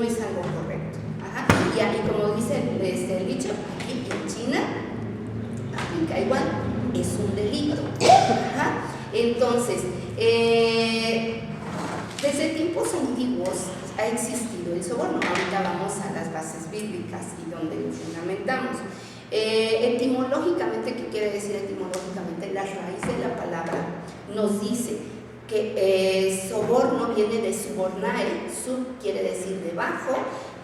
no es algo correcto. Ajá. Y como dice el dicho, aquí en China aplica igual, es un delito. Ajá. Entonces, desde tiempos antiguos ha existido el soborno. Ahorita vamos a las bases bíblicas y donde lo fundamentamos. Etimológicamente, ¿qué quiere decir etimológicamente? La raíz de la palabra nos dice que soborno viene de subornare, sub quiere decir debajo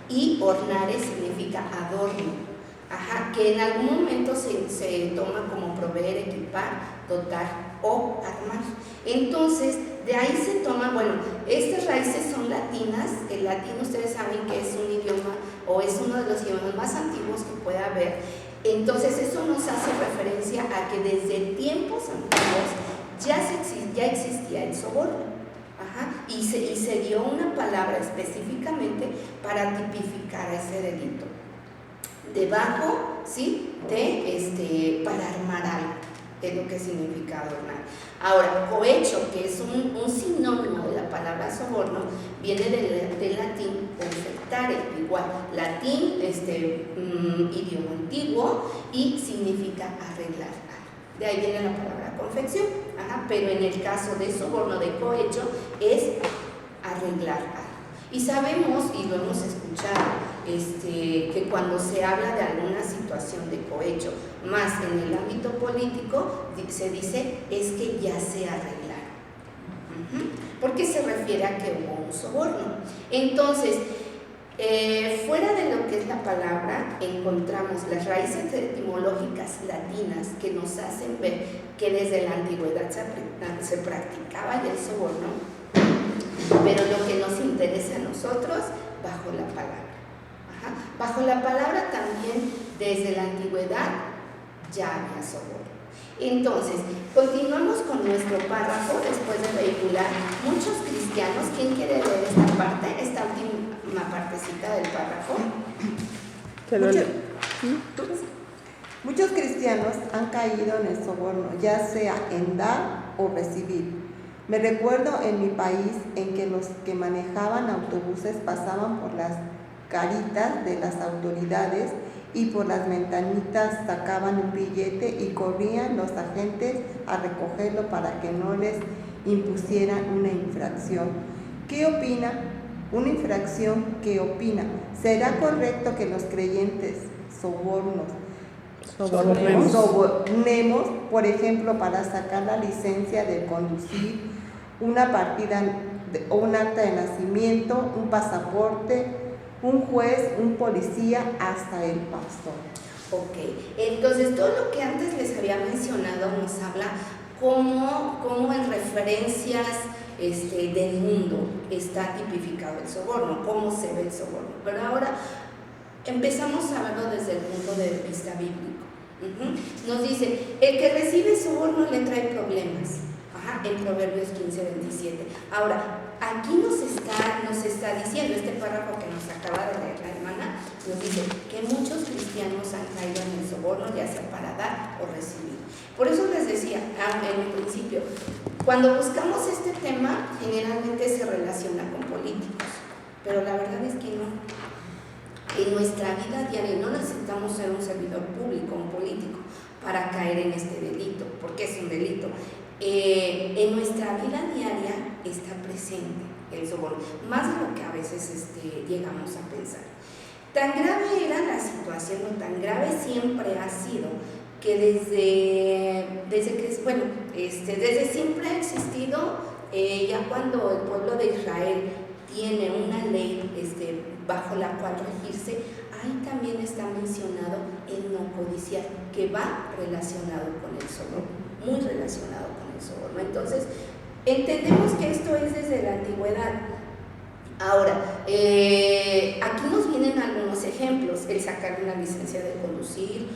y ornare significa adorno. Ajá, que en algún momento se toma como proveer, equipar, dotar o armar. Entonces, de ahí se toma, bueno, estas raíces son latinas. El latín ustedes saben que es un idioma o es uno de los idiomas más antiguos que puede haber. Entonces eso nos hace referencia a que desde tiempos antiguos ya existía el soborno. Ajá, y se dio una palabra específicamente para tipificar ese delito. Debajo, ¿sí? Para armar algo, es lo que significa adornar. Ahora, cohecho, que es un sinónimo de la palabra soborno, viene del latín confectare, igual, latín, idioma antiguo, y significa arreglar. De ahí viene la palabra confección. Ajá, pero en el caso de soborno, de cohecho, es arreglar algo. Y sabemos, y lo hemos escuchado, que cuando se habla de alguna situación de cohecho, más en el ámbito político, se dice es que ya se arreglaron. Porque se refiere a que hubo un soborno. Entonces, fuera de lo que es la palabra, encontramos las raíces etimológicas latinas que nos hacen ver que desde la antigüedad se practicaba ya el soborno, pero lo que nos interesa a nosotros, bajo la palabra. Ajá. Bajo la palabra también, desde la antigüedad, ya había soborno. Entonces, continuamos con nuestro párrafo después de vehicular muchos cristianos. ¿Quién quiere leer esta parte, esta última partecita del párrafo? Muchos cristianos han caído en el soborno, ya sea en dar o recibir. Me recuerdo en mi país en que los que manejaban autobuses pasaban por las caritas de las autoridades y por las ventanitas sacaban un billete y corrían los agentes a recogerlo para que no les impusieran una infracción. ¿Qué opina? Una infracción, ¿qué opina? ¿Será correcto que los creyentes sobornemos, por ejemplo, para sacar la licencia de conducir, una partida o un acta de nacimiento, un pasaporte, un juez, un policía, hasta el pastor? Ok, entonces todo lo que antes les había mencionado nos habla cómo en referencias del mundo está tipificado el soborno, cómo se ve el soborno. Pero ahora empezamos a verlo desde el punto de vista bíblico. Nos dice, el que recibe soborno le trae problemas. En Proverbios 15:27. Ahora, aquí nos está diciendo este párrafo que nos acaba de leer la hermana, nos dice que muchos cristianos han caído en el soborno, ya sea para dar o recibir. Por eso les decía en un principio, cuando buscamos este tema, generalmente se relaciona con políticos, pero la verdad es que no. En nuestra vida diaria no necesitamos ser un servidor público, un político, para caer en este delito, porque es un delito. En nuestra vida diaria está presente el soborno, más de lo que a veces llegamos a pensar. Tan grave era la situación, o tan grave siempre ha sido, que desde siempre ha existido, ya cuando el pueblo de Israel tiene una ley bajo la cual regirse, ahí también está mencionado el no codiciar, que va relacionado con el soborno, muy relacionado con el soborno. Entonces, entendemos que esto es desde la antigüedad. Ahora, aquí nos vienen algunos ejemplos: el sacar una licencia de conducir,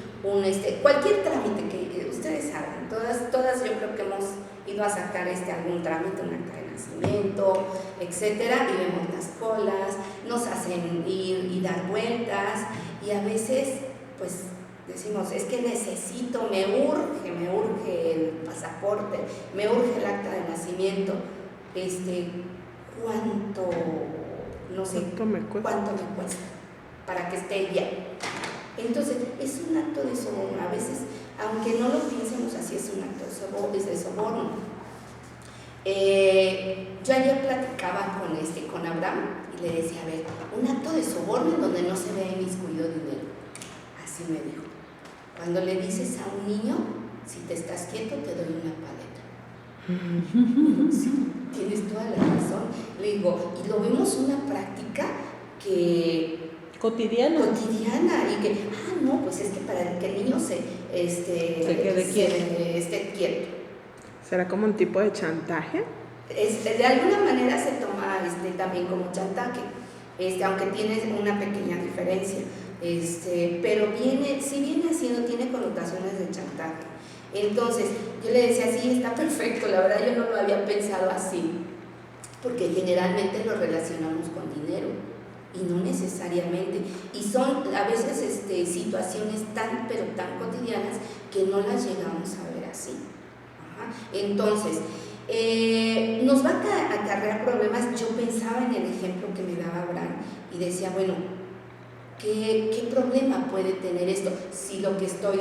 cualquier trámite que ustedes saben, todas yo creo que hemos ido a sacar algún trámite, un acta de nacimiento, etcétera, y vemos las colas, nos hacen ir y dar vueltas, y a veces pues decimos, es que necesito, me urge el pasaporte, me urge el acta de nacimiento. ¿Cuánto no sé ¿Cuánto me cuesta? para que esté bien. Entonces, es un acto de soborno. A veces, aunque no lo piensemos así, es un acto de soborno. Yo ayer platicaba con Abraham y le decía, a ver, un acto de soborno en donde no se ve inmiscuido dinero. Así me dijo. Cuando le dices a un niño, si te estás quieto, te doy una paleta. Sí, tienes toda la razón. Le digo, y lo vemos una práctica que cotidiana y que, no, pues es que para que el niño se quede quieto. esté quieto. ¿Será como un tipo de chantaje? De alguna manera se toma también como chantaje, aunque tiene una pequeña diferencia, pero si viene haciendo, tiene connotaciones de chantaje. Entonces, yo le decía, sí, está perfecto, la verdad yo no lo había pensado así, porque generalmente lo relacionamos con dinero, y no necesariamente, y son a veces situaciones pero tan cotidianas que no las llegamos a ver así. Entonces, nos va a acarrear problemas. Yo pensaba en el ejemplo que me daba Abraham y decía, bueno, ¿qué problema puede tener esto? Si lo que estoy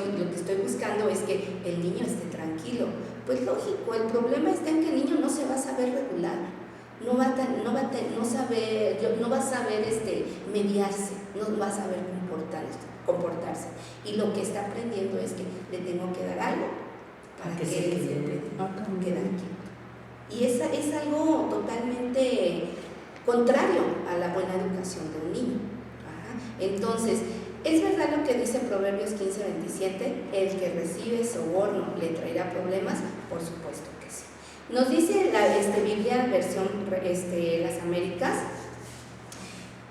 buscando es que el niño esté tranquilo, pues lógico, el problema está en que el niño no se va a saber regular, no va a saber mediarse, no va a saber comportarse, y lo que está aprendiendo es que le tengo que dar algo para que él se pueda quedar quieto. Y es algo totalmente contrario a la buena educación de un niño. Entonces, ¿es verdad lo que dice Proverbios 15:27? El que recibe soborno le traerá problemas. Por supuesto que sí. Nos dice la Biblia versión Las Américas,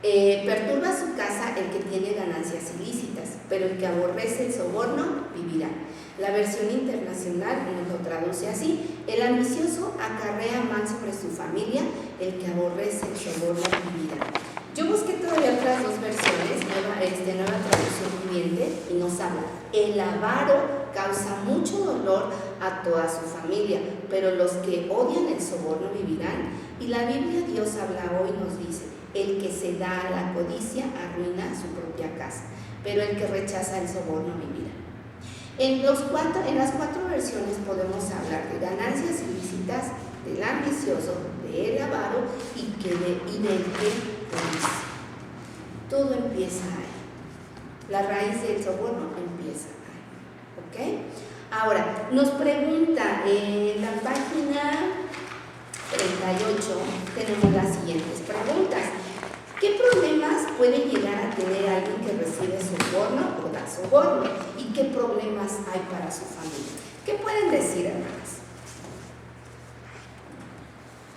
perturba su casa el que tiene ganancias ilícitas, pero el que aborrece el soborno vivirá. La versión internacional nos lo traduce así: el ambicioso acarrea mal sobre su familia, el que aborrece el soborno vivirá. Yo busqué todavía otras dos versiones, nueva traducción viviente, y nos habla: el avaro causa mucho dolor a toda su familia, pero los que odian el soborno vivirán. Y la Biblia Dios habla hoy nos dice: el que se da a la codicia arruina su propia casa, pero el que rechaza el soborno vivirá. En las cuatro versiones podemos hablar de ganancias ilícitas, del ambicioso, del avaro y del que codicia. Todo empieza ahí. La raíz del soborno empieza ahí. ¿Ok? Ahora, nos pregunta en la página 38, tenemos las siguientes preguntas. ¿Qué problemas puede llegar a tener alguien que recibe soborno o da soborno? ¿Y qué problemas hay para su familia? ¿Qué pueden decir, hermanas?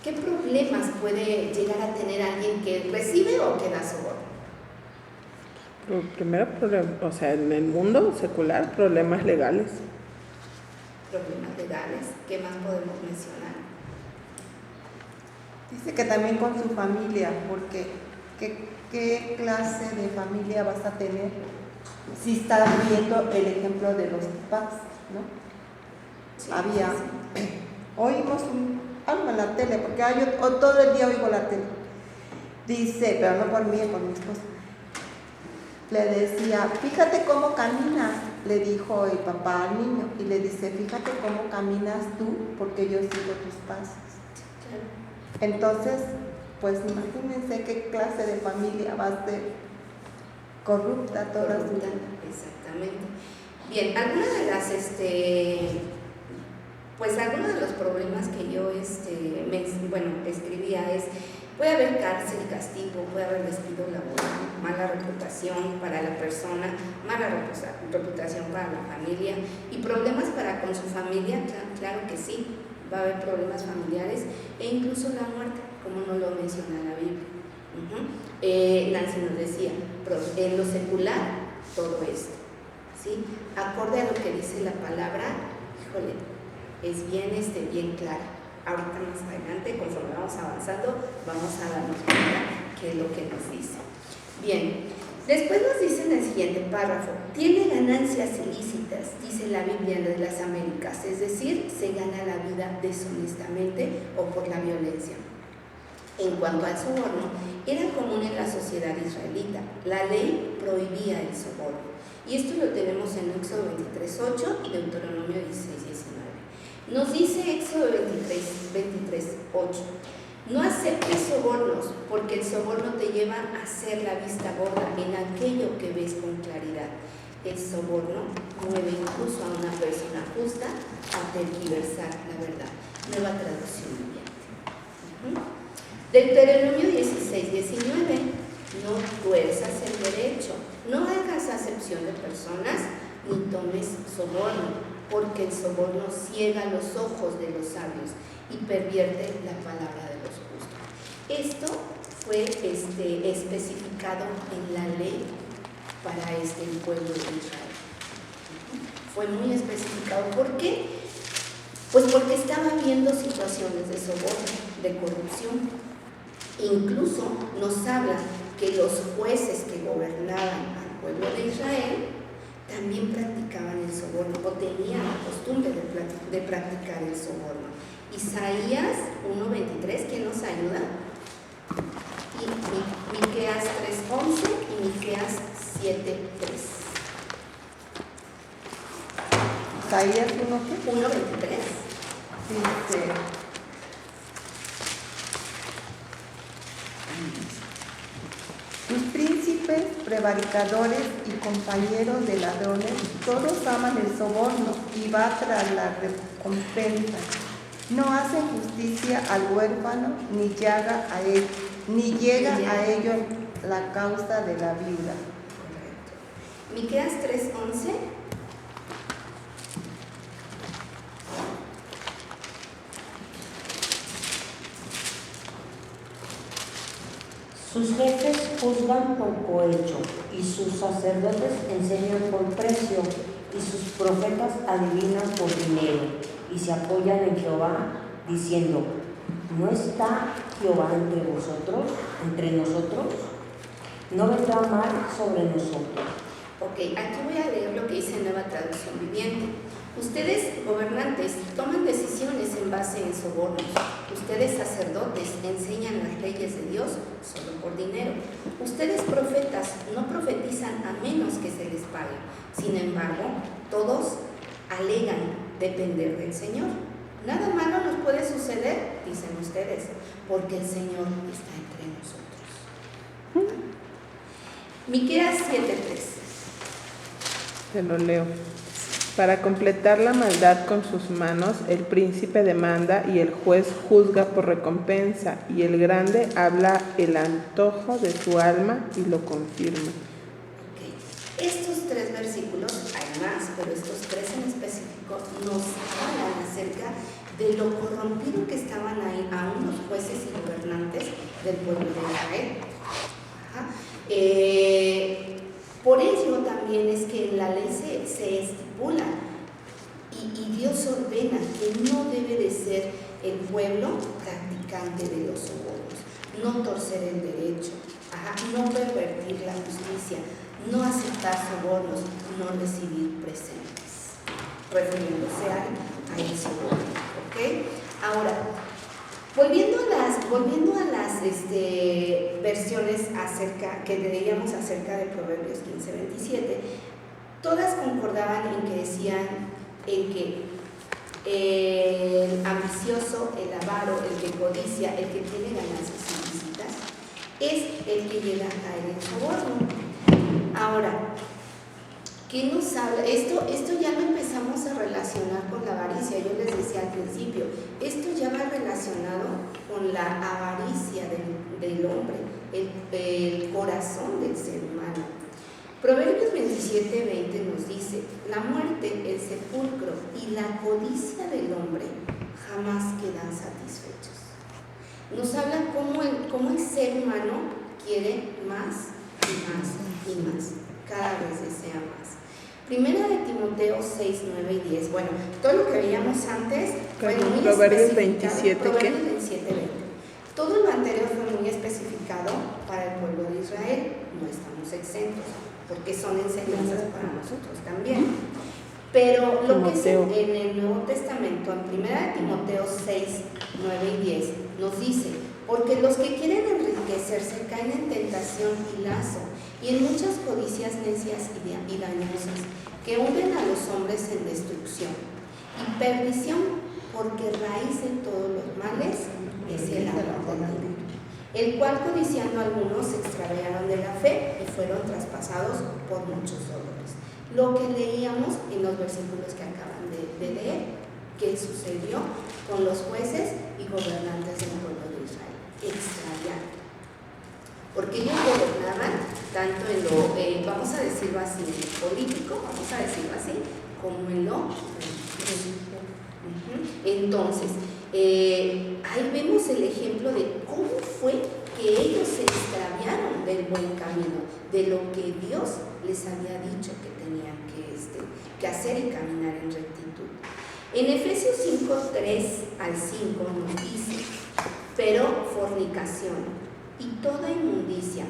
¿Qué problemas puede llegar a tener alguien que recibe o que da soborno? Primero, en el mundo secular, problemas legales. Problemas legales. ¿Qué más podemos mencionar? Dice que también con su familia, porque ¿qué clase de familia vas a tener si estás viendo el ejemplo de los papás, ¿no? Sí, oímos algo en la tele, porque yo todo el día oigo la tele. Dice, pero no por mí, por mi esposa. Le decía, fíjate cómo caminas, le dijo el papá al niño, y le dice, fíjate cómo caminas tú, porque yo sigo tus pasos. Entonces, pues imagínense qué clase de familia va a ser corrupta toda su vida. Exactamente. Bien, algunos de los problemas que yo escribía es: puede haber cárcel, castigo, puede haber despido laboral, mala reputación para la persona, mala reputación para la familia y problemas con su familia. Claro que sí, va a haber problemas familiares e incluso la muerte, como nos lo menciona la Biblia. Nancy nos decía, en lo secular, todo esto, ¿sí? Acorde a lo que dice la palabra, híjole, es bien clara. Ahorita más adelante, conforme vamos avanzando, vamos a darnos cuenta qué es lo que nos dice. Bien, después nos dice en el siguiente párrafo: tiene ganancias ilícitas, dice la Biblia de las Américas, es decir, se gana la vida deshonestamente o por la violencia. En cuanto al soborno, era común en la sociedad israelita. La ley prohibía el soborno. Y esto lo tenemos en Éxodo 23:8 y Deuteronomio 16:19. Nos dice Éxodo 23:8. No aceptes sobornos, porque el soborno te lleva a hacer la vista gorda en aquello que ves con claridad. El soborno mueve incluso a una persona justa a tergiversar la verdad. Nueva traducción viviente. Deuteronomio 16:19. No tuerzas el derecho, no hagas acepción de personas, ni tomes soborno, porque el soborno ciega los ojos de los sabios y pervierte la palabra de los justos. Esto fue especificado en la ley para el pueblo de Israel. Fue muy especificado. ¿Por qué? Pues porque estaba viendo situaciones de soborno, de corrupción. Incluso nos habla que los jueces que gobernaban al pueblo de Israel también practicaban el soborno o tenían la costumbre de practicar el soborno. Isaías 1:23, ¿quién nos ayuda? Y Miqueas 3:11 y Miqueas 7:3. Isaías 1:23. Dice: tus príncipes, prevaricadores y compañeros de ladrones, todos aman el soborno y va tras la recompensa. No hacen justicia al huérfano, ni llega a ello la causa de la viuda. Correcto. Miqueas 3:11. Sus jefes juzgan por cohecho, y sus sacerdotes enseñan por precio, y sus profetas adivinan por dinero, y se apoyan en Jehová, diciendo: ¿no está Jehová entre nosotros? ¿No vendrá mal sobre nosotros? Ok, aquí voy a leer lo que dice Nueva Traducción Viviente. Ustedes, gobernantes, toman decisiones en base en sobornos. Ustedes, sacerdotes, enseñan las leyes de Dios solo por dinero. Ustedes, profetas, no profetizan a menos que se les pague. Sin embargo, todos alegan depender del Señor. Nada malo nos puede suceder, dicen ustedes, porque el Señor está entre nosotros. Miqueas 7:3. Te lo leo. Para completar la maldad con sus manos, el príncipe demanda y el juez juzga por recompensa, y el grande habla el antojo de su alma y lo confirma. Okay. Estos 3 versículos, hay más, pero estos 3 en específico nos hablan acerca de lo corrompido que estaban ahí aún los jueces y gobernantes del pueblo de Israel. Por ello también es que en la ley se estipula y Dios ordena que no debe de ser el pueblo practicante de los sobornos, no torcer el derecho, no pervertir la justicia, no aceptar sobornos, no recibir presentes, refiriéndose a el soborno. ¿Okay? Ahora, volviendo a las versiones que leíamos acerca de Proverbios 15:27, todas concordaban en que decían que el ambicioso, el avaro, el que codicia, el que tiene ganancias ilícitas, es el que llega a caer en soborno. Ahora, ¿qué nos habla? Esto ya lo empezamos a relacionar con la avaricia. Yo les decía al principio, esto ya va relacionado con la avaricia del hombre, el corazón del ser humano. Proverbios 27:20 nos dice: la muerte, el sepulcro y la codicia del hombre jamás quedan satisfechos. Nos habla cómo el ser humano quiere más y más y más, cada vez desea más. Primera de Timoteo 6:9 y 10. Bueno, todo lo que veíamos antes fue muy Proverbios especificado. 27, Proverbios ¿qué? 27:20. Todo lo anterior fue muy especificado para el pueblo de Israel. No estamos exentos, porque son enseñanzas para nosotros también. Pero lo que es en el Nuevo Testamento, en 1 Timoteo 6:9 y 10, nos dice: porque Porque los que quieren enriquecerse caen en tentación y lazo, y en muchas codicias necias y dañosas, que hunden a los hombres en destrucción y perdición, porque raíz de todos los males es el amor del dinero, el cual codiciando algunos se extraviaron de la fe y fueron traspasados por muchos dolores. Lo que leíamos en los versículos que acaban de leer, que sucedió con los jueces y gobernantes del pueblo de Israel, extraviaron. Porque ellos gobernaban tanto en lo, vamos a decirlo así, político, vamos a decirlo así, como en lo religioso. Entonces, ahí vemos el ejemplo de cómo fue que ellos se extraviaron del buen camino, de lo que Dios les había dicho que tenían que hacer y caminar en rectitud. En Efesios 5, 3 al 5 nos dice: pero fornicación y toda inmundicia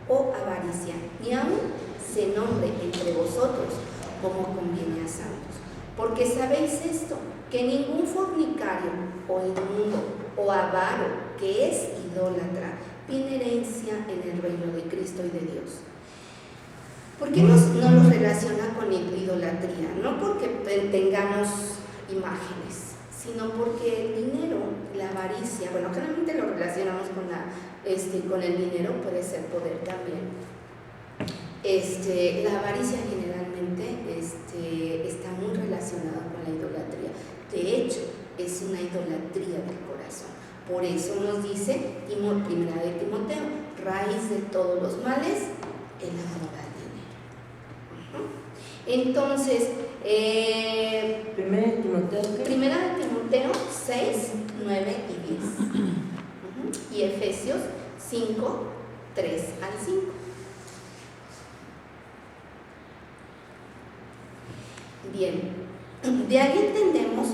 o avaricia, ni aun se nombre entre vosotros como conviene a santos. Porque sabéis esto, que ningún fornicario o inmundo o avaro que es idólatra tiene herencia en el reino de Cristo y de Dios. ¿Por qué no nos relaciona con idolatría? No porque tengamos imágenes, sino porque el dinero, la avaricia, bueno, generalmente lo relacionamos con el dinero, puede ser poder también. La avaricia generalmente está muy relacionada con la idolatría. De hecho, es una idolatría del corazón. Por eso nos dice Primera de Timoteo, raíz de todos los males, el amor al dinero. Entonces, Primera de Timoteo 6, 9 y 10. Y Efesios 5, 3 al 5. Bien, de ahí entendemos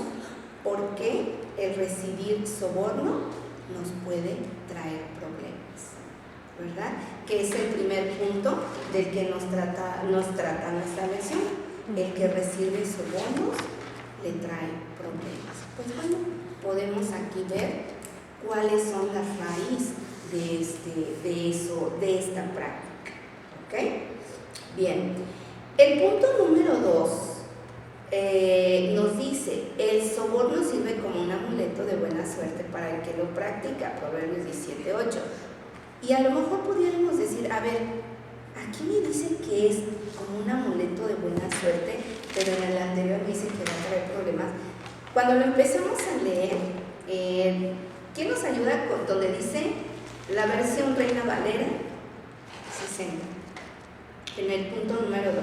por qué el recibir soborno nos puede traer problemas, ¿verdad? Que es el primer punto del que nos trata nuestra lección. El que recibe sobornos le trae problemas. Pues bueno, podemos aquí ver cuáles son las raíces de esta práctica, ¿ok? Bien, el punto número 2 nos dice: el soborno sirve como un amuleto de buena suerte para el que lo practica, Proverbios 17:8. Y a lo mejor pudiéramos decir, a ver, aquí me dice que es como un amuleto de buena suerte, pero en el anterior me dice que va a traer problemas. Cuando lo empezamos a leer, ¿quién nos ayuda con donde dice la versión Reina Valera 60? En el punto número 2.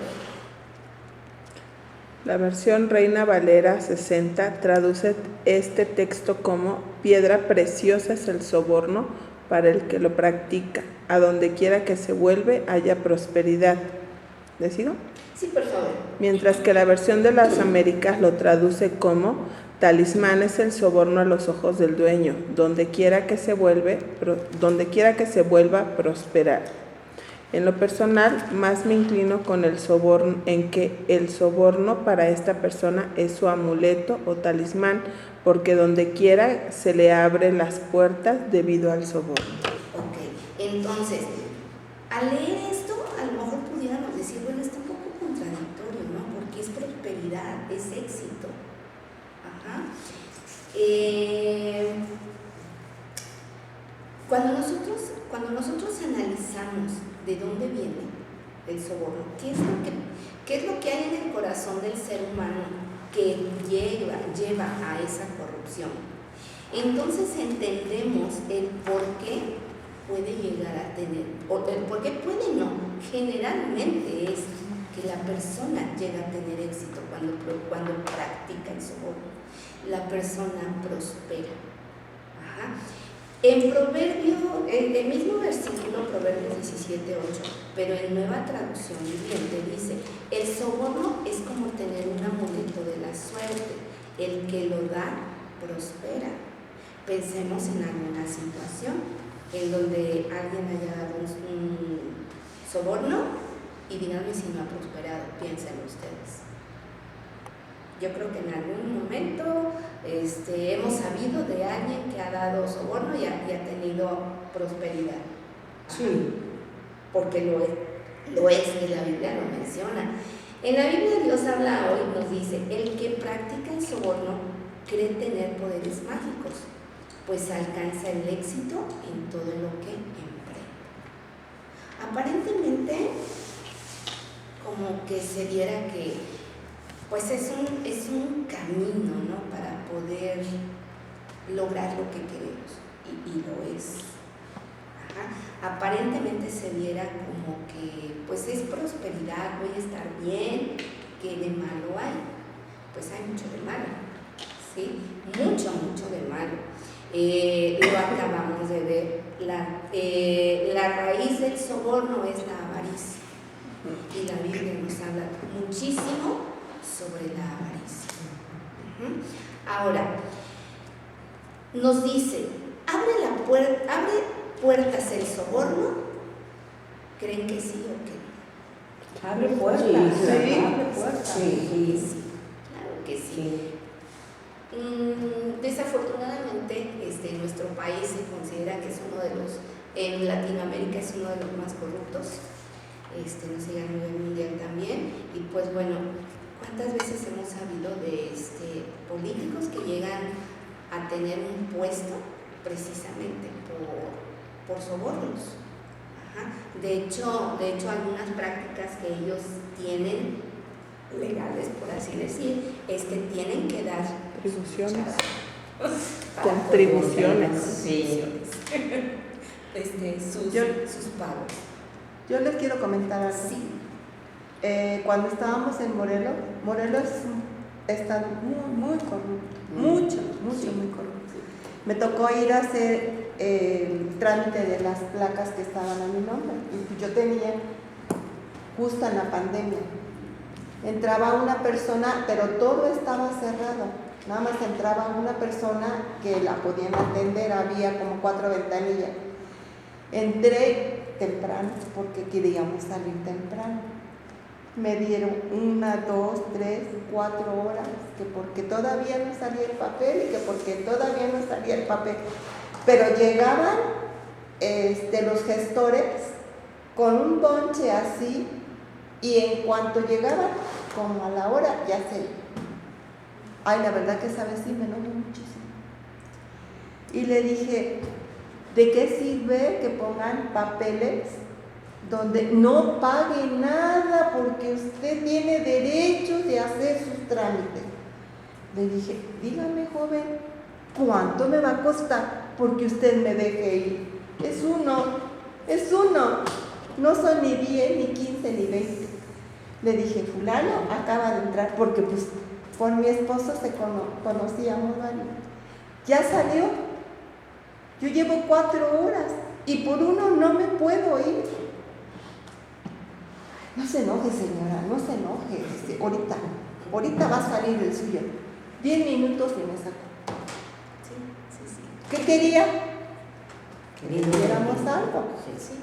La versión Reina Valera 60 traduce este texto como: piedra preciosa es el soborno para el que lo practica, a donde quiera que se vuelve haya prosperidad. ¿Le sigo? Sí, por favor. Mientras que la versión de las Américas lo traduce como: talismán es el soborno a los ojos del dueño, donde quiera que se vuelva a prosperar. En lo personal, más me inclino con el soborno, en que el soborno para esta persona es su amuleto o talismán, porque donde quiera se le abren las puertas debido al soborno. Ok, entonces, al leer esto, a lo mejor pudiéramos decir, bueno, está un poco contradictorio, ¿no? Porque es prosperidad, es éxito. Ajá. Cuando nosotros analizamos de dónde viene el soborno, ¿qué es lo que hay en el corazón del ser humano que lleva a esa corrupción? Entonces entendemos el por qué puede llegar a tener, o el por qué puede no, generalmente es que la persona llega a tener éxito cuando practica el soborno. La persona prospera. Ajá. En Proverbio, el mismo versículo, Proverbios 17:8, pero en Nueva Traducción Viviente dice: el soborno es como tener un amuleto de la suerte, el que lo da prospera. Pensemos en alguna situación en donde alguien haya dado un soborno y díganme si no ha prosperado. Piénsenlo ustedes. Yo creo que en algún momento hemos sabido de alguien que ha dado soborno y ha tenido prosperidad. Sí. Porque lo es, y la Biblia lo menciona. En la Biblia Dios habla hoy, nos dice, el que practica el soborno cree tener poderes mágicos, pues alcanza el éxito en todo lo que emprende. Aparentemente, como que se diera que, pues es un camino, ¿no?, para poder lograr lo que queremos, y lo es. Ajá. Aparentemente se viera como que, pues es prosperidad, voy a estar bien, ¿qué de malo hay? Pues hay mucho de malo, ¿sí? Mucho de malo. Lo acabamos de ver, la raíz del soborno es la avaricia, y la Biblia nos habla muchísimo sobre la avaricia. Ahora, nos dice, abre puertas el soborno. ¿Creen que sí o que no? Abre puertas. Sí. Abre puertas. Sí. Claro que sí. Desafortunadamente, nuestro país se considera que es uno de los, en Latinoamérica es uno de los más corruptos, no se llama a nivel mundial también, y pues bueno, ¿cuántas veces hemos sabido de políticos que llegan a tener un puesto precisamente por sobornos? Ajá. De hecho, algunas prácticas que ellos tienen legales, por así decir, es que tienen que dar contribuciones. Sí. Sus pagos. Yo les quiero comentar algo. Sí. Cuando estábamos en Morelos es un estado muy corrupto, mucho, muy corrupto. Me tocó ir a hacer el trámite de las placas que estaban a mi nombre, y yo tenía justo en la pandemia. Entraba una persona, pero todo estaba cerrado, nada más entraba una persona que la podían atender, había como 4 ventanillas. Entré temprano porque queríamos salir temprano. Me dieron 1, 2, 3, 4 horas, que porque todavía no salía el papel, y que porque todavía no salía el papel. Pero llegaban los gestores con un bonche así, y en cuanto llegaban, como a la hora, ya se... Ay, la verdad que esa vez sí me enojé muchísimo. Y le dije, ¿de qué sirve que pongan papeles donde no pague nada porque usted tiene derecho de hacer sus trámites? Le dije, dígame, joven, ¿cuánto me va a costar porque usted me deje ir? Es uno, no son ni 10, ni 15, ni 20. Le dije, fulano acaba de entrar, porque pues por mi esposo se conocíamos varios. Ya salió. Yo llevo 4 horas y por uno no me puedo ir. No se enoje, señora, no se enoje. Ahorita va a salir el suyo. 10 minutos y me sacó. Sí. ¿Qué quería? Que le diéramos algo. Sí.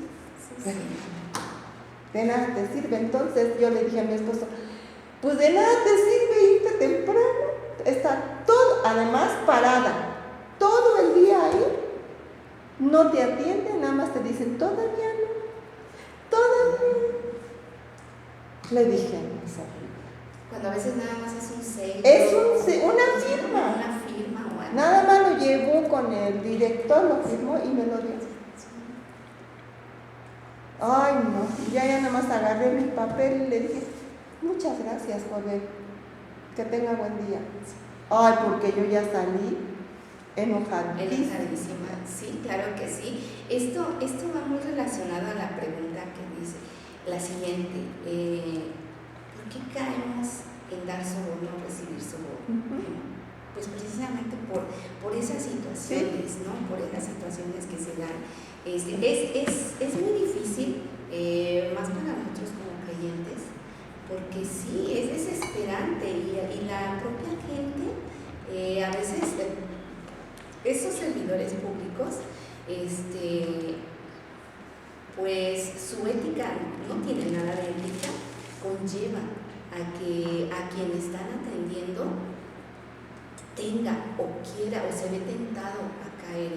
De nada te sirve. Entonces yo le dije a mi esposo, pues de nada te sirve irte temprano. Está todo, además parada, todo el día ahí. No te atienden, nada más te dicen, todavía no. Le dije, es horrible. Cuando a veces nada más es un sello. Es una firma. Una firma o algo. Nada más lo llevó con el director, lo firmó y me lo dio. Ay, no, ya nada más agarré mi papel y le dije, muchas gracias, joven, que tenga buen día. Ay, porque yo ya salí enojadísima. Sí, claro que sí. Esto va muy relacionado a la pregunta que dice, la siguiente, ¿por qué caemos en dar soborno o recibir soborno? Pues precisamente por esas situaciones, ¿no? Por esas situaciones que se dan. Es muy difícil, más para nosotros como creyentes, porque sí, es desesperante, y la propia gente, a veces, esos servidores públicos, pues su ética no tiene nada de ética, conlleva a que a quien están atendiendo tenga o quiera o se ve tentado a caer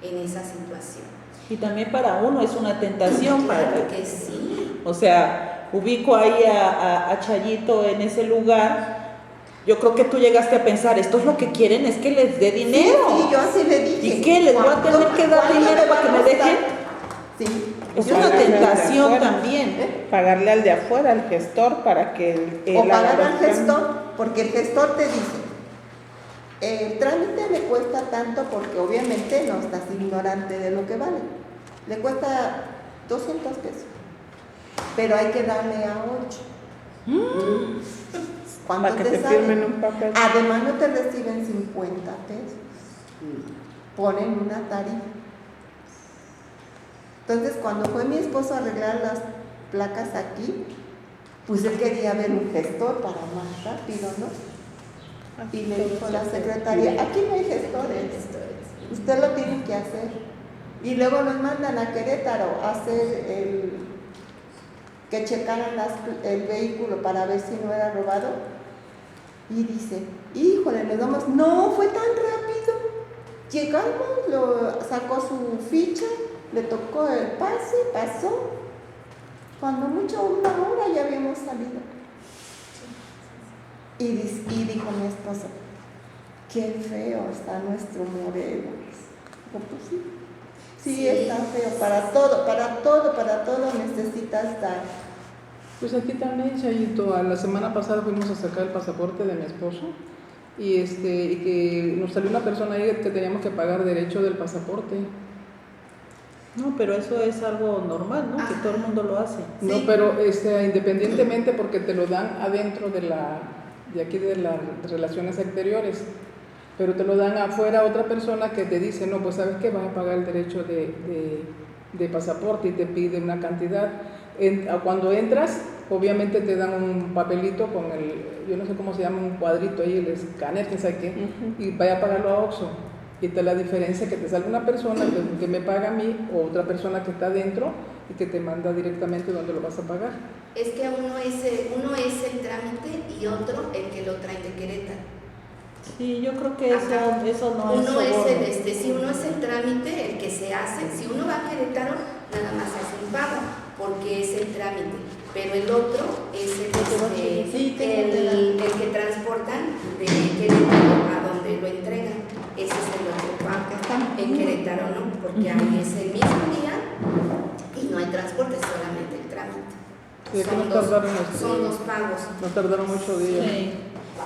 en esa situación. Y también para uno es una tentación. Claro que sí. O sea, ubico ahí a Chayito en ese lugar. Yo creo que tú llegaste a pensar, esto es lo que quieren, es que les dé dinero. Sí, yo así le dije. ¿Y qué? ¿Les voy a tener que dar dinero para que me dejen? Sí. Es O una pagarle al de tentación afuera. también. Pagarle al de afuera, al gestor, para que él O haga pagar los al trámites. gestor, porque el gestor te dice, el trámite le cuesta tanto porque obviamente no estás ignorante de lo que vale. Le cuesta 200 pesos, pero hay que darle a 8. ¿Cuánto Para que te sale? firmen un papel. Además no te reciben 50 pesos, ponen una tarifa. Entonces cuando fue mi esposo a arreglar las placas aquí, pues él quería ver un gestor para más rápido, ¿no? Y le dijo la secretaria, aquí no hay gestores, usted lo tiene que hacer. Y luego nos mandan a Querétaro a hacer que checaran el vehículo para ver si no era robado. Y dice, híjole, nos vamos, no, fue tan rápido. Llegamos, sacó su ficha, le tocó el pase, pasó. Cuando mucho, 1 hora ya habíamos salido. Y dijo mi esposo, qué feo está nuestro Morelos. Digo, pues sí. Sí, está feo, para todo necesitas dar. Pues aquí también, Chayito, la semana pasada fuimos a sacar el pasaporte de mi esposo y que nos salió una persona ahí que teníamos que pagar derecho del pasaporte. No, pero eso es algo normal, ¿no? Que todo el mundo lo hace. No, Sí. pero independientemente porque te lo dan adentro de aquí de las relaciones exteriores, pero te lo dan afuera otra persona que te dice, no, pues sabes que vas a pagar el derecho de pasaporte y te pide una cantidad. Cuando entras, obviamente te dan un papelito con yo no sé cómo se llama, un cuadrito ahí, el escáner, que sabe qué, y vaya a pagarlo a Oxxo. Y te la diferencia que te sale una persona que me paga a mí o otra persona que está adentro y que te manda directamente donde lo vas a pagar. Es que uno es el trámite y otro el que lo trae de Querétaro. Sí, yo creo que Ajá. eso no es Uno es soborno. si uno es el trámite, el que se hace, si uno va a Querétaro, nada más hace un pago, porque es el trámite, pero el otro es Sí, el que transportan de Querétaro a donde lo entregan. Ese es el otro pago. En Querétaro no, porque ahí es el mismo día y no hay transporte, solamente el trámite. Sí, aquí nos tardaron Son 2 pagos. No tardaron 8 días. Sí.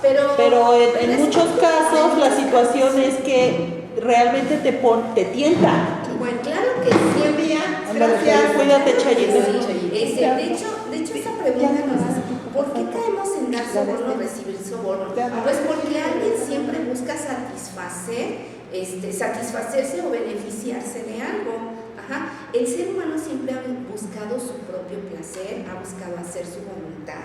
Pero en muchos casos la situación es que realmente te tienta. bueno, claro que sí. Buen día, Ándale, gracias. cuídate, Chayito. De hecho, esa pregunta nos hace, ¿por qué caemos en dar soborno o recibir soborno? Pues porque alguien siempre busca satisfacerse o beneficiarse de algo. Ajá. El ser humano siempre ha buscado su propio placer, ha buscado hacer su voluntad.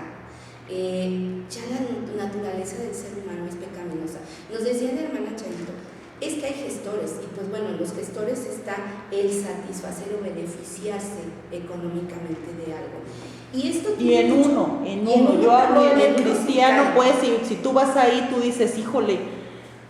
Ya la naturaleza del ser humano es pecaminosa. Nos decía la hermana Chayito, es que hay gestores, y pues bueno, en los gestores está el satisfacer o beneficiarse económicamente de algo. Y en uno. Yo hablo en el cristiano, pues, si tú vas ahí, tú dices, híjole,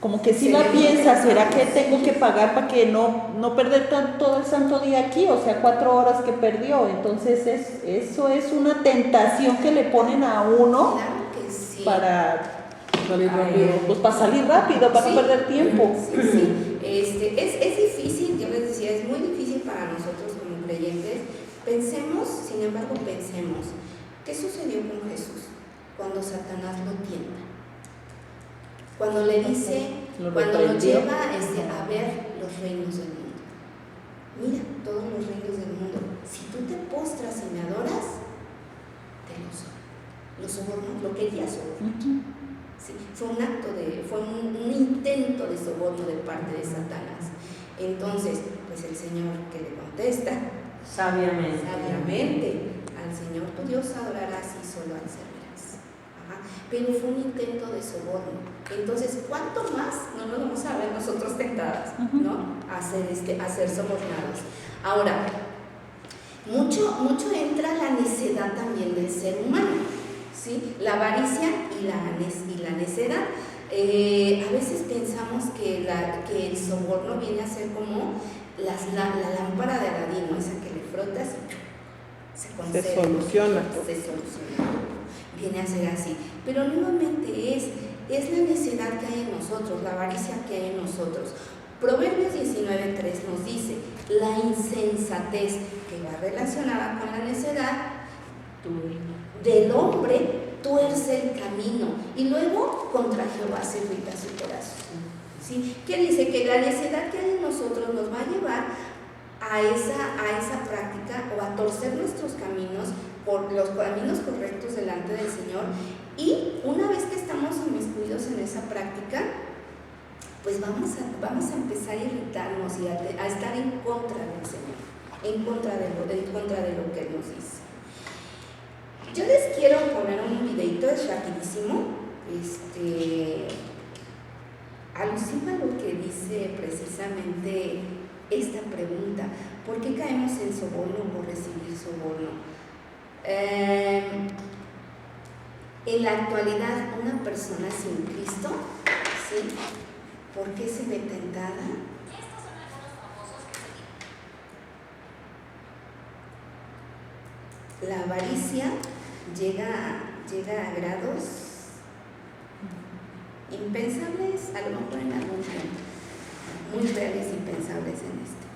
como que si la piensas, ¿será que tengo que pagar para que no perder todo el santo día aquí? O sea, 4 horas que perdió. Entonces, eso es una tentación que le ponen a uno. Claro que sí. Para Salir rápido. pues para salir rápido, para Sí. no perder tiempo. Sí. Es difícil, yo les decía, es muy difícil para nosotros como creyentes. Pensemos, sin embargo, ¿qué sucedió con Jesús cuando Satanás lo tienta? Cuando le dice, cuando lo lleva a ver los reinos del mundo. Mira, todos los reinos del mundo. Si tú te postras y me adoras, te lo soborno, lo quería sobornar. Sí, fue un intento de soborno de parte de Satanás. Entonces, pues el Señor que le contesta Sabiamente. al Señor tu Dios adorarás y solo a él servirás. Ajá. Pero fue un intento de soborno. Entonces, ¿cuánto más no nos vamos a ver nosotros tentadas, ¿no? a ser sobornados? Ahora, mucho entra la necedad también del ser humano. ¿sí? La avaricia y la necedad. A veces pensamos que el soborno viene a ser como la lámpara de Aladino, esa que le frotas y se concede, Se soluciona. se soluciona. Viene a ser así. Pero nuevamente es la necedad que hay en nosotros, la avaricia que hay en nosotros. Proverbios 19:3 nos dice, la insensatez, que va relacionada con la necedad, del hombre tuerce el camino y luego contra Jehová se irrita su corazón. ¿Sí? ¿Qué dice? Que la necedad que hay en nosotros nos va a llevar a esa práctica o a torcer nuestros caminos por los caminos correctos delante del Señor, y una vez que estamos inmiscuidos en esa práctica, pues vamos a empezar a irritarnos y a estar en contra del Señor, en contra de lo que Él nos dice. Yo les quiero poner un videito, es rapidísimo, alusiva a lo que dice precisamente esta pregunta: ¿por qué caemos en soborno por recibir soborno? En la actualidad, una persona sin Cristo, ¿sí? ¿Por qué se ve tentada? La avaricia llega a grados impensables, a lo mejor en algún momento, muy reales y impensables en este.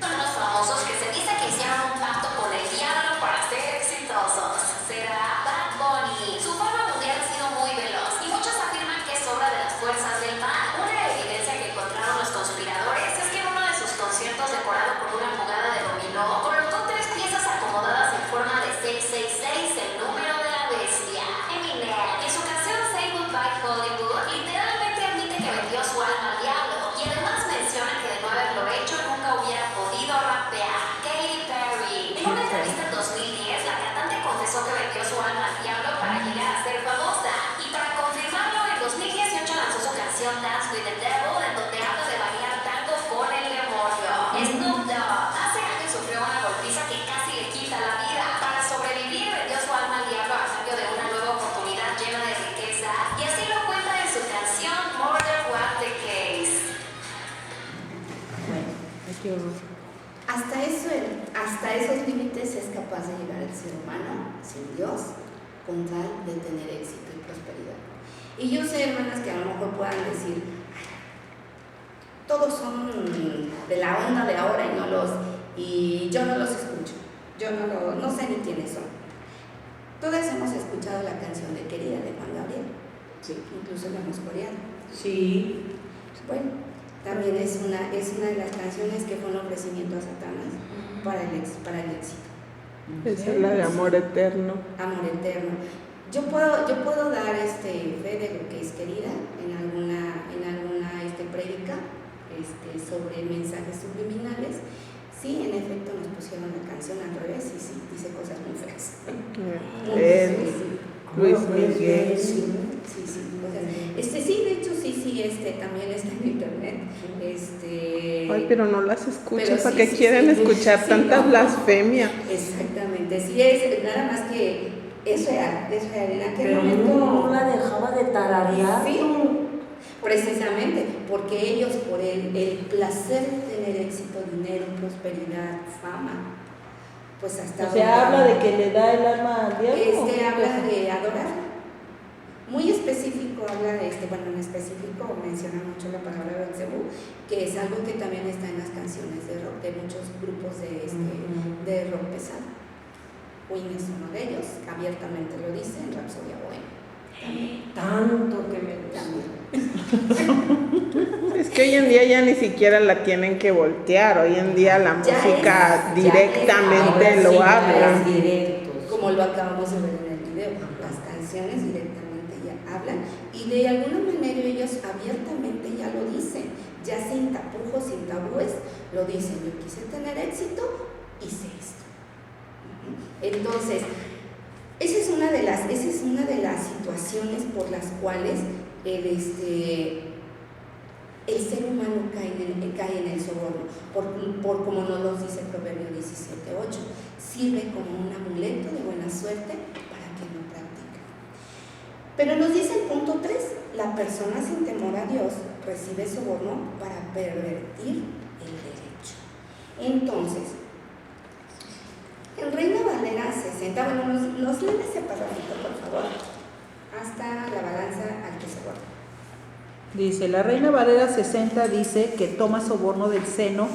Son los famosos que se dice que hicieron un pacto con el diablo para ser exitosos. Será Bad Bunny. Su fama mundial ha sido muy veloz y muchos afirman que es obra de las fuerzas del mal. Una evidencia que encontraron los conspiradores es que en uno de sus conciertos, decorado con una jugada de dominó, colocó 3 piezas acomodadas en forma de 666, el número de la bestia. Eminem, en su canción Say Goodbye Hollywood, literalmente admite que vendió su alma al diablo, y además menciona que de no haberlo hecho nunca hubiera podido rapear. Katy Perry, en una entrevista en 2010, la cantante confesó que vendió su alma al diablo para llegar a ser famosa, y para confirmarlo, en 2018 lanzó su canción Dance with the Devil, en donde habla de bailar tango con el demonio. Snoop Dogg hace años sufrió una golpiza que casi le quita la vida. Para sobrevivir, vendió su alma al diablo a cambio de una nueva oportunidad llena de riqueza, y así lo cuenta en su canción Murder Was the Case. Hasta esos límites es capaz de llegar el ser humano, sin Dios, con tal de tener éxito y prosperidad. Y yo sé, hermanas, que a lo mejor puedan decir, todos son de la onda de ahora y yo no los escucho, yo no sé ni quiénes son. Todas hemos escuchado la canción de Querida de Juan Gabriel, Sí. incluso la hemos coreado. Sí. Bueno, también es una de las canciones que fue un ofrecimiento a Satanás para el éxito. Esa es la de amor eterno. Amor eterno. Yo puedo dar fe de lo que es Querida en alguna prédica sobre mensajes subliminales. Sí, en efecto nos pusieron la canción al revés y sí, dice cosas muy feas. Luis Miguel. Sí, cosas. Sí, de hecho sí, también está en internet. Ay, pero no las escuchas, pero ¿para sí, qué sí, quieren sí, escuchar sí, tanta no. blasfemia? Exactamente, sí, es nada más que es real. En aquel Pero momento no la dejaba de tararear. Sí, precisamente, porque ellos por el placer de tener éxito, dinero, prosperidad, fama, pues hasta... O sea, habla de que le da el alma al diablo. habla de adorar. Muy específico habla de en específico menciona mucho la palabra Belzebú, que es algo que también está en las canciones de rock, de muchos grupos de rock pesado. Queen es uno de ellos, abiertamente lo dice en Rapsodia Bohemia. Tanto que me gusta. Es que hoy en día ya ni siquiera la tienen que voltear, hoy en día la música directamente lo habla. Como lo acabamos de ver en el video, las canciones directamente ya hablan y de alguna manera ellos abiertamente ya lo dicen, ya sin tapujos, sin tabúes, lo dicen. Yo quise tener éxito, hice esto. Entonces, esa es una de las situaciones por las cuales el ser humano cae en el soborno, por como nos lo dice Proverbios 17:8, sirve como un amuleto de buena suerte para que no practique. Pero nos dice el punto 3, la persona sin temor a Dios recibe soborno para pervertir el derecho. Entonces, en Reina Valera 60, bueno, nos leen ese parrafito, por favor, hasta la balanza al que soborna. Dice, la Reina Valera 60 dice que toma soborno del seno.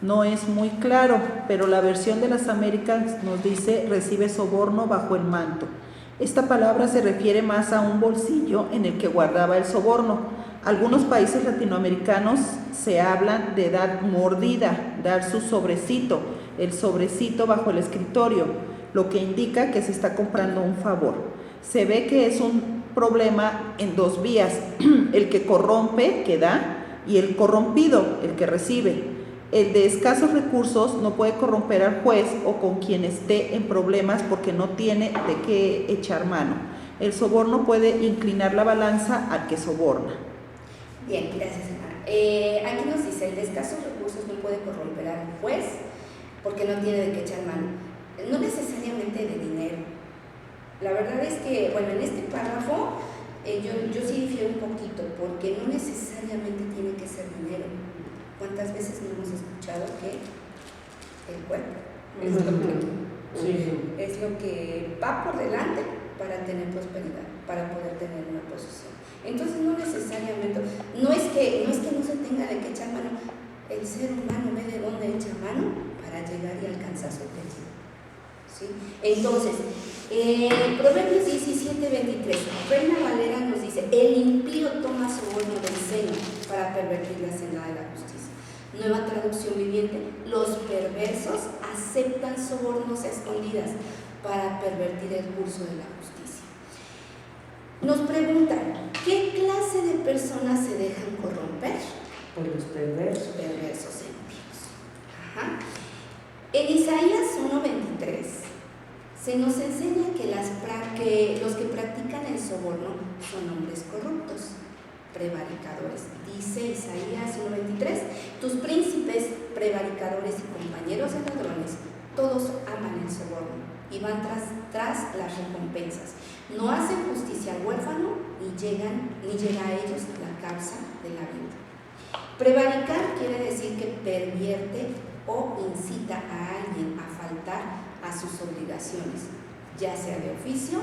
No es muy claro, pero la versión de las Américas nos dice recibe soborno bajo el manto. Esta palabra se refiere más a un bolsillo en el que guardaba el soborno. Algunos países latinoamericanos se hablan de dar mordida, dar su sobrecito, el sobrecito bajo el escritorio, lo que indica que se está comprando un favor. Se ve que es un problema en dos vías, el que corrompe, que da, y el corrompido, el que recibe. El de escasos recursos no puede corromper al juez o con quien esté en problemas porque no tiene de qué echar mano. El soborno puede inclinar la balanza al que soborna. Bien, gracias, hermana. Aquí nos dice, el de escasos recursos no puede corromper al juez porque no tiene de qué echar mano. No necesariamente de dinero. La verdad es que, bueno, en este párrafo yo sí difiero un poquito porque no necesariamente tiene que ser dinero. ¿Cuántas veces no hemos escuchado que el cuerpo es lo que va por delante para tener prosperidad, para poder tener una posición? Entonces no necesariamente, no es que no se tenga de qué echar mano, el ser humano ve de dónde echa mano para llegar y alcanzar su objetivo. ¿Sí? Entonces, Proverbios 17:23, Reina Valera nos dice, el impío toma soborno del seno para pervertir la senda de la justicia. Nueva traducción viviente, los perversos aceptan sobornos a escondidas para pervertir el curso de la justicia. Nos preguntan, ¿qué clase de personas se dejan corromper? Por los perversos. Perversos e impíos. Ajá. En Isaías 1:23 se nos enseña que los que practican el soborno son hombres corruptos, prevaricadores. Dice Isaías 1:23, tus príncipes, prevaricadores y compañeros de ladrones, todos aman el soborno y van tras las recompensas. No hacen justicia al huérfano ni llega a ellos la causa de la vida. Prevaricar quiere decir que pervierte o incita a alguien a faltar a sus obligaciones, ya sea de oficio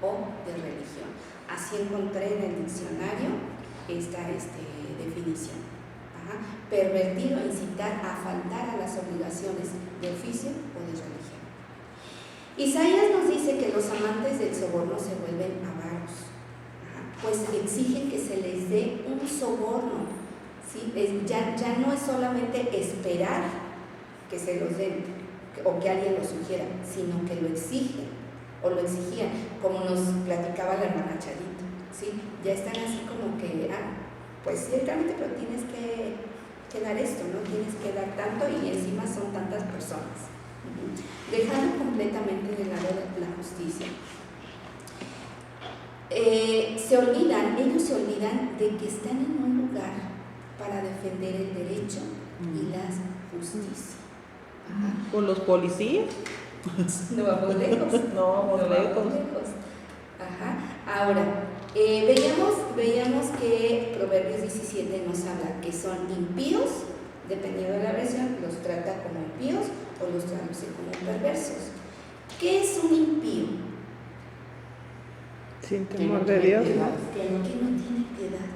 o de religión. Así encontré en el diccionario esta definición. Ajá. Pervertir o incitar a faltar a las obligaciones de oficio o de religión. Isaías nos dice que los amantes del soborno se vuelven avaros, pues exigen que se les dé un soborno. ¿Sí? Ya no es solamente esperar que se los den o que alguien lo sugiera, sino que lo exigen o lo exigían, como nos platicaba la hermana Charito. ¿Sí? Ya están así como que, pues sí, el trámite, pero tienes que dar esto, ¿no? Tienes que dar tanto y encima son tantas personas. Dejando completamente de lado la justicia. Ellos se olvidan de que están en un lugar para defender el derecho y la justicia. Ajá. ¿Con los policías? No vamos lejos. No vamos lejos. Ajá. Ahora, veíamos que Proverbios 17 nos habla que son impíos, dependiendo de la versión, los trata como impíos o los traduce como perversos. ¿Qué es un impío? Sin temor de Dios. Que no tiene piedad,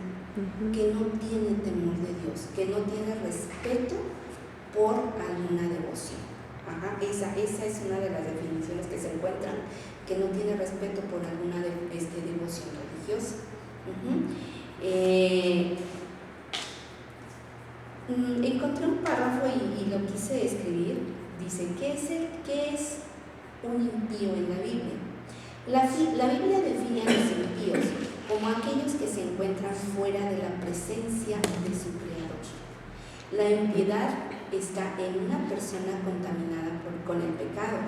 que no tiene temor de Dios, que no tiene respeto por alguna devoción. Ajá. Esa es una de las definiciones que se encuentran, que no tiene respeto por alguna devoción religiosa. Encontré un párrafo y lo quise escribir. Dice, ¿qué es un impío en la Biblia? La Biblia define a los impíos como aquellos que se encuentran fuera de la presencia de su Creador. La impiedad está en una persona contaminada con el pecado.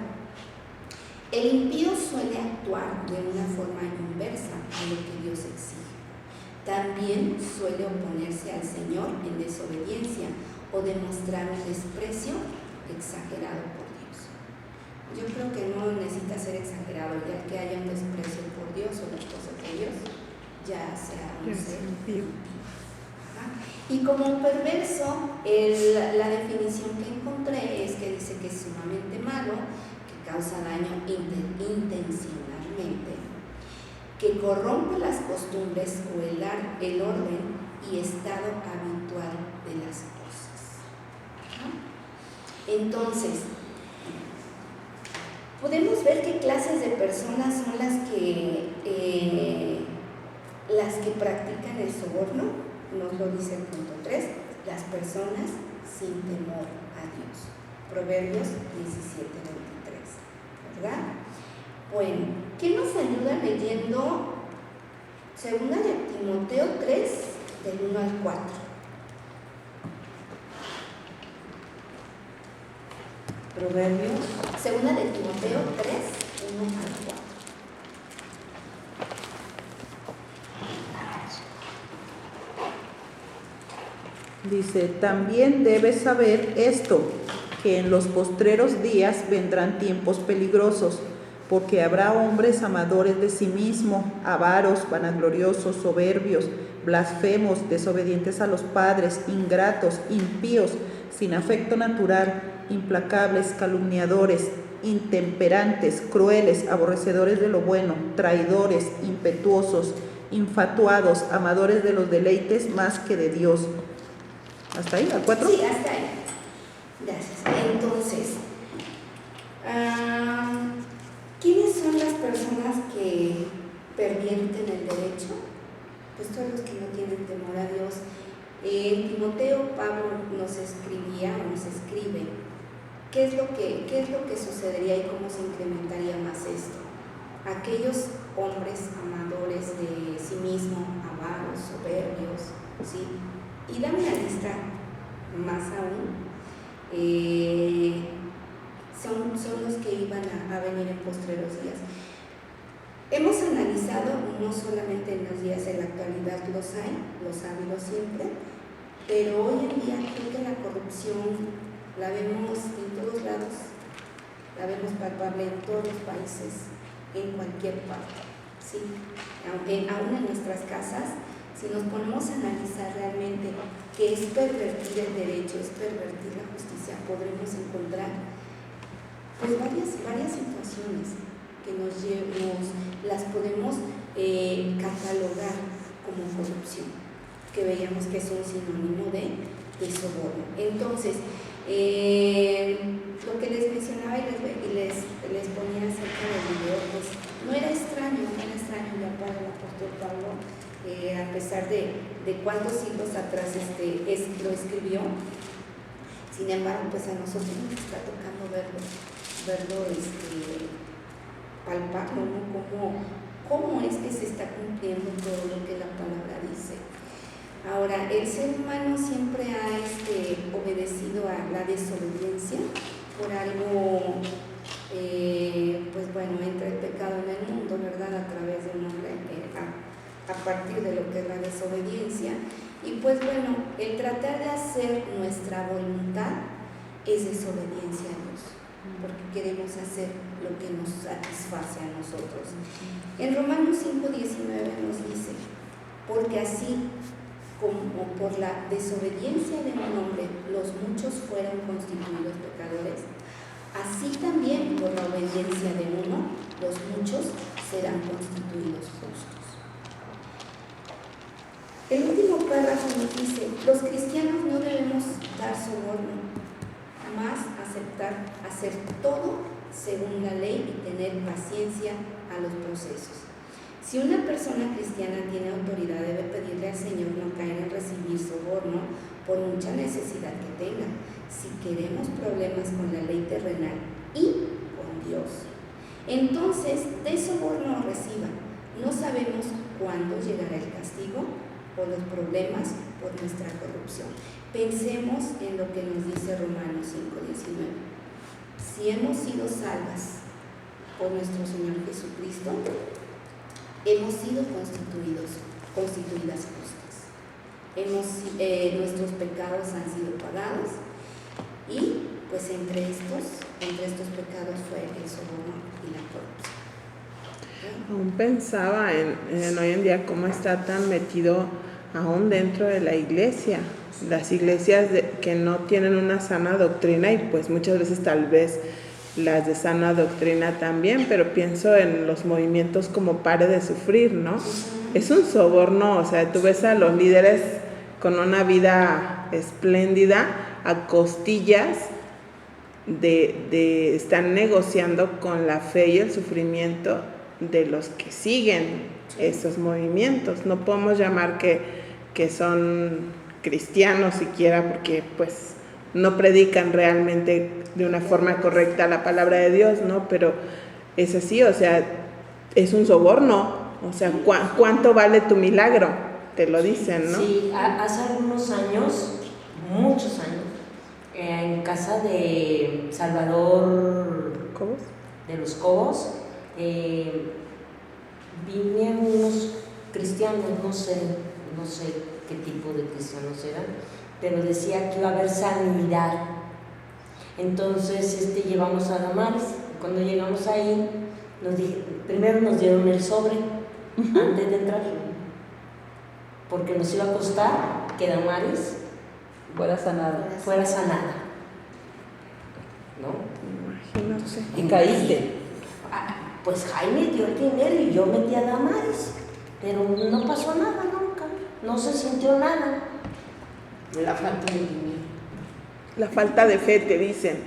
El impío suele actuar de una forma inversa a lo que Dios exige. También suele oponerse al Señor en desobediencia o demostrar un desprecio exagerado por Dios. Yo creo que no necesita ser exagerado, ya que haya un desprecio por Dios o las cosas de Dios, ya sea un ser. Y como perverso, la definición que encontré es que dice que es sumamente malo, que causa daño intencionalmente, que corrompe las costumbres o el orden y estado habitual de las cosas. Entonces, podemos ver qué clases de personas son las que practican el soborno. Nos lo dice el punto 3, las personas sin temor a Dios. Proverbios 17:23, ¿verdad? Bueno, ¿qué nos ayuda leyendo 2 de Timoteo 3, del 1 al 4? Proverbios. 2 de Timoteo 3, 1 al 4. Dice, también debes saber esto, que en los postreros días vendrán tiempos peligrosos, porque habrá hombres amadores de sí mismos, avaros, vanagloriosos, soberbios, blasfemos, desobedientes a los padres, ingratos, impíos, sin afecto natural, implacables, calumniadores, intemperantes, crueles, aborrecedores de lo bueno, traidores, impetuosos, infatuados, amadores de los deleites más que de Dios. ¿Hasta ahí? ¿Al 4? Sí, hasta ahí. Gracias. Entonces, ¿quiénes son las personas que pervierten el derecho? Pues todos los que no tienen temor a Dios. En Timoteo, Pablo nos escribe ¿qué es lo que sucedería y cómo se incrementaría más esto? Aquellos hombres amadores de sí mismos, avaros, soberbios, ¿sí? Y da una lista más aún, son los que iban a venir en postreros días. Hemos analizado, no solamente en los días de la actualidad los ha habido siempre, pero hoy en día creo que la corrupción la vemos en todos lados, la vemos palpable en todos los países, en cualquier parte, ¿sí? Aún en nuestras casas. Si nos ponemos a analizar realmente qué es pervertir el derecho, es pervertir la justicia, podremos encontrar pues varias situaciones que las podemos catalogar como corrupción, que veíamos que es un sinónimo de soborno. Entonces, lo que les mencionaba y les ponía acerca del video, pues no era extraño ya para el apóstol Pablo, a pesar de cuántos siglos atrás lo escribió. Sin embargo, pues a nosotros nos está tocando verlo palparlo, ¿no? Cómo es que se está cumpliendo todo lo que la palabra dice. Ahora, el ser humano siempre ha obedecido a la desobediencia por algo, pues bueno, entra el pecado en el mundo, ¿verdad? A través de un hombre, a partir de lo que es la desobediencia. Y pues bueno, el tratar de hacer nuestra voluntad es desobediencia a Dios, porque queremos hacer lo que nos satisface a nosotros. En Romanos 5:19 nos dice, porque así como por la desobediencia de un hombre los muchos fueron constituidos pecadores, así también por la obediencia de uno los muchos serán constituidos justos. El último párrafo nos dice, los cristianos no debemos dar soborno, más aceptar hacer todo según la ley y tener paciencia a los procesos. Si una persona cristiana tiene autoridad, debe pedirle al Señor no caer en recibir soborno por mucha necesidad que tenga, si queremos problemas con la ley terrenal y con Dios. Entonces, de soborno reciba, no sabemos cuándo llegará el castigo o los problemas por nuestra corrupción. Pensemos en lo que nos dice Romanos 5:19. Si hemos sido salvas por nuestro Señor Jesucristo, hemos sido constituidas justas. Nuestros pecados han sido pagados y pues entre estos pecados fue el soborno y la corrupción. Aún pensaba en hoy en día cómo está tan metido aún dentro de la iglesia. Las iglesias que no tienen una sana doctrina, y pues muchas veces tal vez las de sana doctrina también, pero pienso en los movimientos como Pare de Sufrir, ¿no? Es un soborno, o sea, tú ves a los líderes con una vida espléndida a costillas de están negociando con la fe y el sufrimiento de los que siguen esos movimientos. No podemos llamar que son cristianos siquiera, porque pues no predican realmente de una forma correcta la palabra de Dios, ¿no? Pero es así, o sea, es un soborno, o sea, ¿cuánto vale tu milagro? Te lo dicen, ¿no? Sí, hace algunos años, muchos años, en casa de Salvador ¿Cobos? de los Cobos, vinieron unos cristianos, no sé qué tipo de cristianos eran, pero decía que iba a haber sanidad. Entonces llevamos a Damaris. Cuando llegamos ahí, primero nos dieron el sobre antes de entrar, porque nos iba a costar que Damaris Fuera sanada. fuera sanada, ¿no? Imagínate. Y caíste. Pues Jaime dio el dinero y yo metí a Damaris, pero no pasó nada nunca, no se sintió nada. La falta de dinero. La falta de fe, te dicen.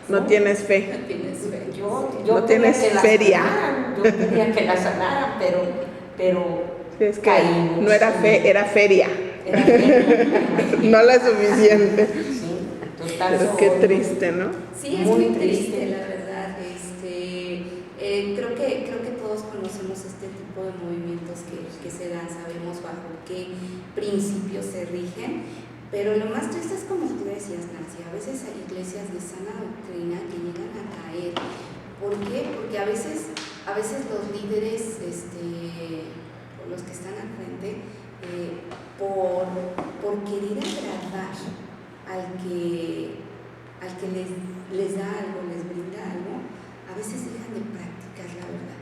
No tienes fe. No tienes fe. Yo No quería tienes que la feria. sanaran, yo quería que la sanaran, pero Es que caímos. no era fe, era feria. Era feria. No la suficiente. Sí, total. Pero qué triste, ¿no? Sí, es Muy muy triste, triste. la verdad. Creo que todos conocemos este tipo de movimientos que se dan, sabemos bajo qué principios se rigen, pero lo más triste es como tú decías, Nancy, a veces hay iglesias de sana doctrina que llegan a caer. ¿Por qué? Porque a veces los líderes, los que están al frente, por querer agradar al que les da algo, les brinda algo, a veces dejan de practicar la verdad.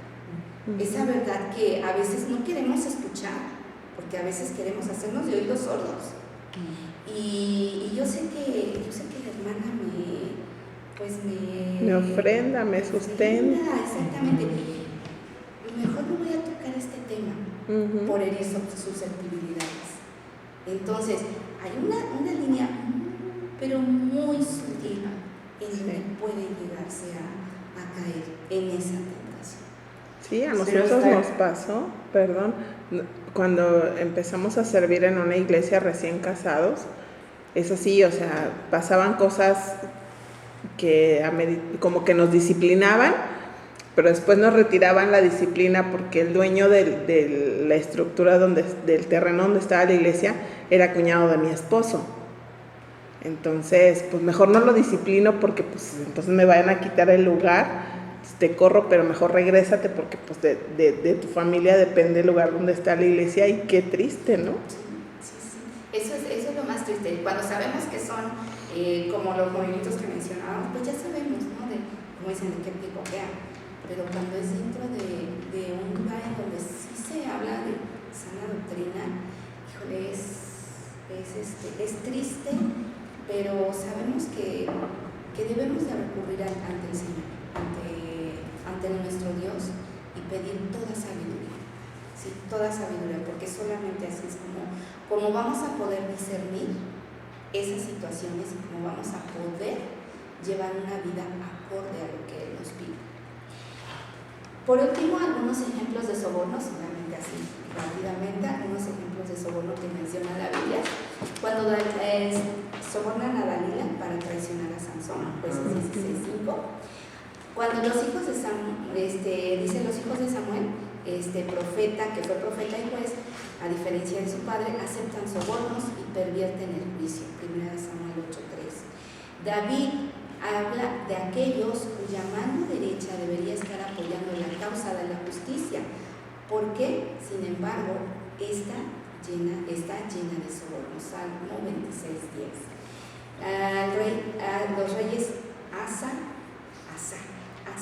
Esa verdad que a veces no queremos escuchar, porque a veces queremos hacernos de oídos sordos. Y yo sé que la hermana me ofrenda, me sustenta. Exactamente. Mejor no voy a tocar este tema por herir susceptibilidades. Entonces, hay una línea, pero muy sutil, en donde puede llegarse a caer en esa tentación. Sí, a nosotros nos pasó, cuando empezamos a servir en una iglesia recién casados, es así, o sea, pasaban cosas que como que nos disciplinaban, pero después nos retiraban la disciplina porque el dueño de la estructura del terreno donde estaba la iglesia era cuñado de mi esposo. Entonces, pues mejor no lo disciplino porque pues entonces me vayan a quitar el lugar, te corro, pero mejor regrésate porque pues de tu familia depende el lugar donde está la iglesia, y qué triste, ¿no? Sí. Eso es lo más triste. Cuando sabemos que son como los movimientos que mencionábamos, pues ya sabemos, ¿no? Como dicen, de qué tipo queda. Pero cuando es dentro de un lugar en donde sí se habla de sana doctrina, híjole, es triste, pero sabemos que debemos de recurrir ante el Señor, ante nuestro Dios, y pedir toda sabiduría, ¿sí? Toda sabiduría, porque solamente así es como vamos a poder discernir esas situaciones y como vamos a poder llevar una vida acorde a lo que Él nos pide. Por último, algunos ejemplos de soborno, solamente así rápidamente, algunos ejemplos de soborno que menciona la Biblia. Cuando sobornan a Dalila para traicionar a Sansón, jueces 16:5. Cuando los hijos de Samuel, dice los hijos de Samuel, profeta, que fue profeta y juez, a diferencia de su padre, aceptan sobornos y pervierten el juicio. 1 Samuel 8:3. David habla de aquellos cuya mano derecha debería estar apoyando la causa de la justicia. ¿Por qué? Sin embargo, está llena de sobornos. Salmo 26:10. Los reyes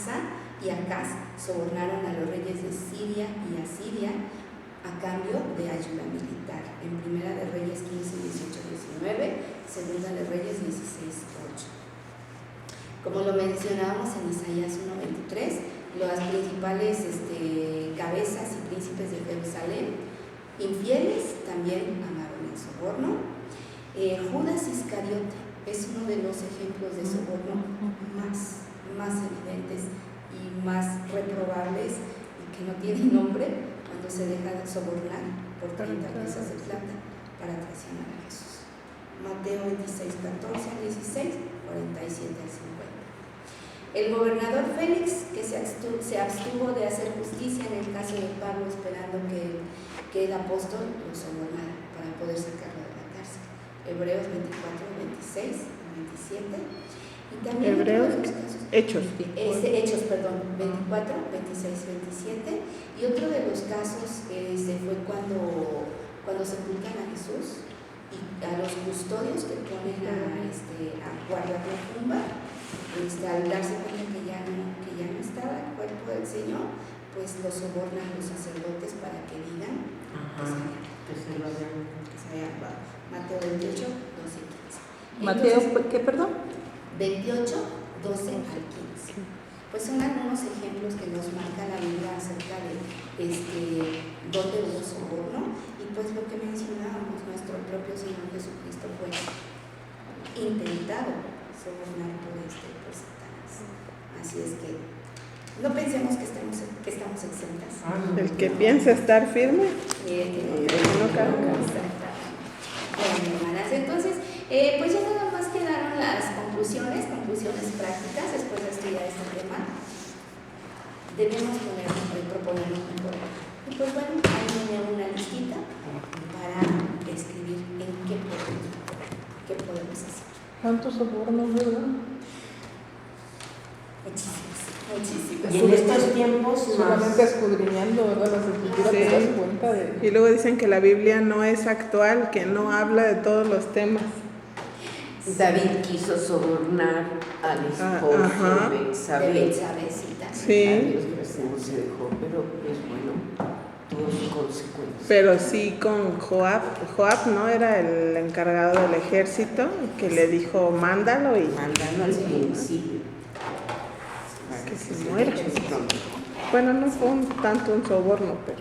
Asa y Acaz sobornaron a los reyes de Siria y Asiria a cambio de ayuda militar. En Primera de Reyes 15, 18, 19, Segunda de Reyes 16, 8. Como lo mencionábamos en Isaías 1:23, las principales cabezas y príncipes de Jerusalén, infieles, también amaron el soborno. Judas Iscariote es uno de los ejemplos de soborno más evidentes y más reprobables y que no tienen nombre cuando se deja de sobornar por 30 piezas de plata para traicionar a Jesús. Mateo 26, 14 al 16, 47 al 50. El gobernador Félix, que se abstuvo de hacer justicia en el caso de Pablo, esperando que el apóstol lo sobornara para poder sacarlo de la cárcel. Hebreos 24, 26, 27. Y también Hebreos, Hechos. 24, 26, 27. Y otro de los casos fue cuando sepultan a Jesús y a los custodios que ponen a guardar la tumba, al darse cuenta que ya no estaba el cuerpo del Señor, pues lo sobornan los sacerdotes para que digan que se había robado. Mateo 28, 12 y 15. Mateo, Entonces, ¿qué, perdón? 28, 12 al 15. Pues son algunos ejemplos que nos marca la Biblia acerca de dónde hubo soborno, y pues lo que mencionábamos, nuestro propio Señor Jesucristo fue intentado sobornar por Satanás. Así es que no pensemos que estamos exentas. El que piensa estar firme, No caiga. Bueno, hermanas, entonces, pues ya nada más quedaron las conclusiones prácticas después de estudiar este tema. Debemos proponernos mejor. Y pues bueno, ahí viene una listita para escribir en qué podemos hacer. ¿Cuántos sobornos, verdad? Muchísimas. Y en estos tiempos Solamente escudriñando, ¿verdad? Las escrituras te das cuenta de... Y luego dicen que la Biblia no es actual, que no habla de todos los temas. David quiso sobornar al esposo Ajá. de De Betsabé. Betsabecita. Sí, No se dejó, pero es bueno, tuvo sus consecuencias. pero sí con Joab. Joab no era el encargado del ejército que le dijo mándalo y Mándalo al principio. Para que se se muera. eche pronto. bueno, no fue tanto un soborno, pero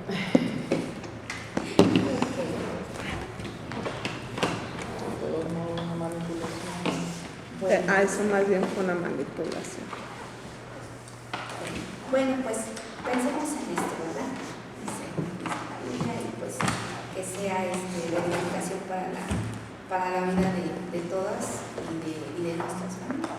Una manipulación. Bueno, eso más bien fue una manipulación. Bueno, pues pensemos en esto, ¿verdad? Dice la Biblia, y pues que sea de edificación para la vida de todas y de nuestras familias.